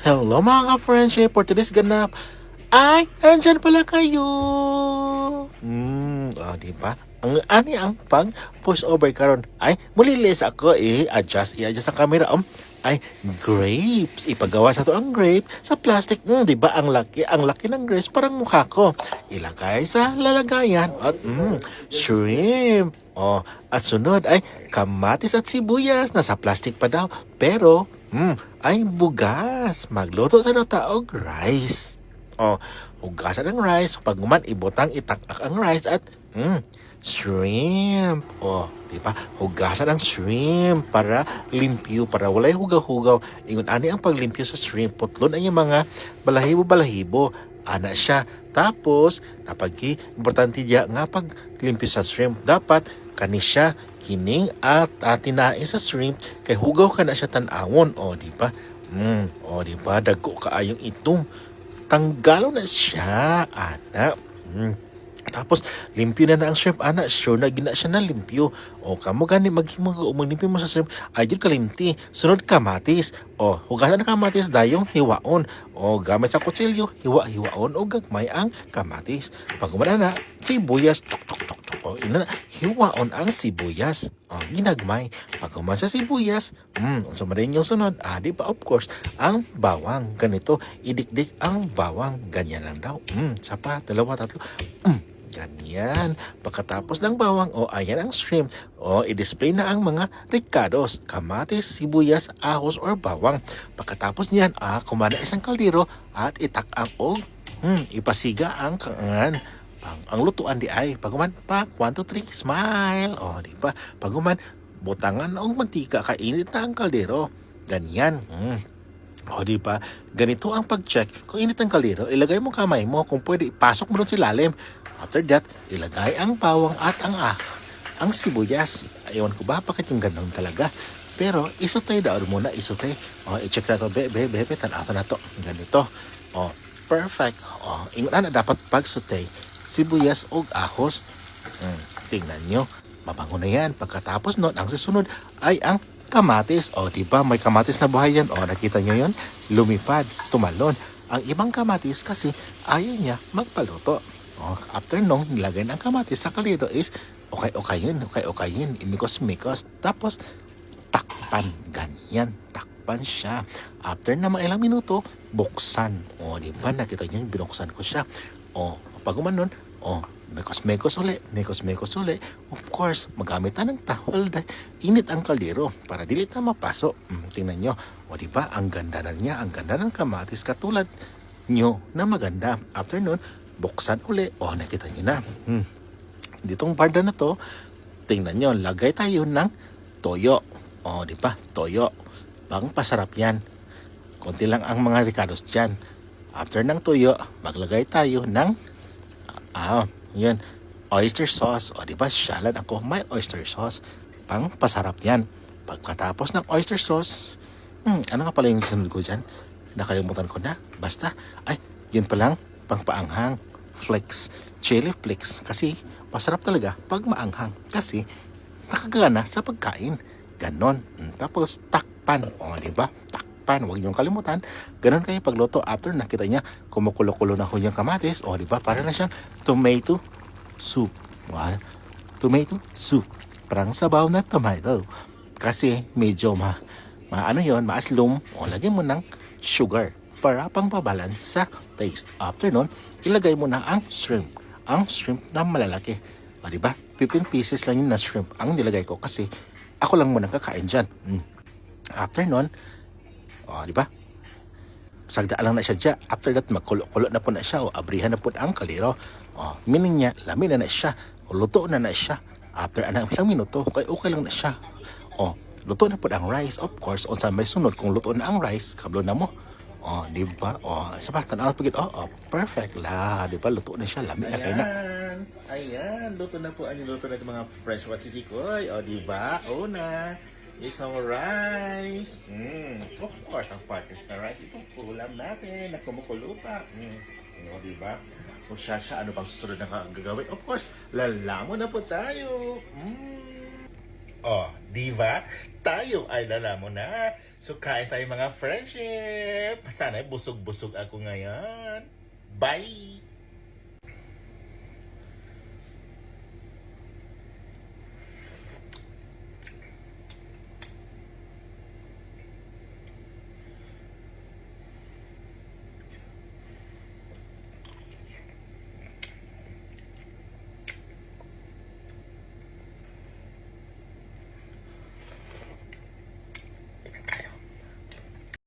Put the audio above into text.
Hello mga ka-friendship, for today's ganap, ay, andyan pala kayo! Diba? Ang pag-push over karon ay, mulilis ako i-adjust ang camera, ay, grapes. Ipagawa sa to ang grape sa plastic. Diba? Ang laki ng grapes, parang mukha ko. Ilagay sa lalagayan at, shrimp. At sunod ay kamatis at sibuyas. Nasa plastic pa daw. Pero, ay bugas. Magluto sa taog rice. Hugasan ng rice. Pag ibutang itakak ang rice at shrimp. Di ba? Hugasan ang shrimp para limpyo, para walay hugaw-hugaw. Ingon ani ang paglimpyo sa shrimp. Putlon ang yung mga balahibo-balahibo. Ana siya. Tapos, importante diya nga paglimpyo sa shrimp. Dapat kani siya kining at tinae sa shrimp kay hugaw ka na siya tanawon. Di ba? Di ba? Dagko kaayong itong tanggalo na siya, ana. Tapos, limpyo na ang shrimp, ana. Sure na gina siya na limpyo. Kamo gani maglimpyo mo sa shrimp. Ayun kalimti. Sunod kamatis. Hugasan ng kamatis, dayong hiwaon. Gamit sa kutsilyo, hiwaon o gagmay ang kamatis. Pag na, sibuyas, hiwaon ang sibuyas. Ginagmay. Pag sa sibuyas, sa marin yung sunod, di ba, of course, ang bawang. Ganito, idikdik ang bawang. Ganyan lang daw. Sapa, dalawa, tatlo. Ganyan. Pagkatapos ng bawang, ayan ang shrimp. I-display na ang mga ricados, kamatis, sibuyas, ahos, or bawang. Pagkatapos niyan, kumana isang kaldero at itak-ang ipasiga ang kangan. Ang lutuan di ay, paguman, 1, 2, 3, smile. Di ba? Paguman, butangan ng mantika, kainit na ang kaldero. Ganyan. Di ba? Ganito ang pag-check. Kung init ang kaldero, ilagay mo kamay mo. Kung pwede, ipasok mo doon sa ilalim. After that, ilagay ang bawang at ang sibuyas. Ewan ko ba, bakit yung ganun talaga? Pero, isutay daw muna, isutay. I-check na to, bebe, tanato na to. Ganito. Perfect. Ingat na dapat pagsutay. Sibuyas o ahos. Tingnan nyo. Mabango na yan. Pagkatapos nun, ang susunod ay ang kamatis. Diba? May kamatis na buhay yan. Nakita nyo yun? Lumipad, tumalon. Ang ibang kamatis kasi ayaw niya magpaluto. After nung nilagay ng kamatis sa kaldero is okay-yun. Imikos-mikos. Tapos, takpan. Ganyan. Takpan siya. After na mga ilang minuto, buksan. Diba? Nakita nyo, binuksan ko siya. Pag umanon, mekos-mekos uli. Of course, magamit na ng towel dahil init ang kaldero para dilit na mapaso. Tingnan nyo. Diba? Ang ganda na niya. Ang ganda ng kamatis katulad nyo na maganda. After nun, buksan uli. Nakita nyo na. Ditong barda na to, tingnan nyo, lagay tayo ng toyo. Diba? Toyo. Pang pasarap yan. Konti lang ang mga ricados dyan. After ng toyo, maglagay tayo ng yan, oyster sauce. Diba? Shalan ako, may oyster sauce. Pang pasarap yan. Pagkatapos ng oyster sauce, ano nga pala yung sunod ko dyan? Nakalimutan ko na. Basta, yun palang pangpaanghang. Flakes. Chili flakes. Kasi, masarap talaga pag maanghang. Kasi, nakagana sa pagkain. Ganon. Tapos, takpan. Diba? Takpan. Huwag niyong kalimutan. Ganon kayo pagluto. After, nakita niya, kumukulo-kulo na ho yung kamatis. Diba? Para na siyang tomato soup. Tomato soup. Parang sabaw na tomato. Kasi, medyo maaslum. Lagyan mo ng sugar para pang pabalance sa taste. After nun, ilagay mo na ang shrimp. Ang shrimp na malalaki. Diba? 15 pieces lang yun na shrimp ang nilagay ko kasi ako lang muna kakain dyan. After nun, diba? Sagdaan lang na siya dyan. After that, magkulo-kulo na po na siya abrihan na po ang kaliro. Meaning niya, lamin na siya. Luto na siya. After isang minuto, okay lang na siya. Luto na po ang rice. Of course, sa may sunod, kung luto na ang rice, kablo na mo. Diba? Isa pa, tanaw pagid. Perfect la. Diba? Luto na siya. Lamig na kayo na. Ayan. Luto na po ang luto na mga fresh watsisikoy. Diba? Na. Itong rice. Of course, ang partners na rice. Itong ulam natin na kumukulo pa. Diba? Kung siya, ano bang susunod na gagawin? Of course, lalamo na po tayo. Oh, di ba? Tayo ay alam mo na. So, kain tayo mga friendship. Sana busog-busog ako ngayon. Bye!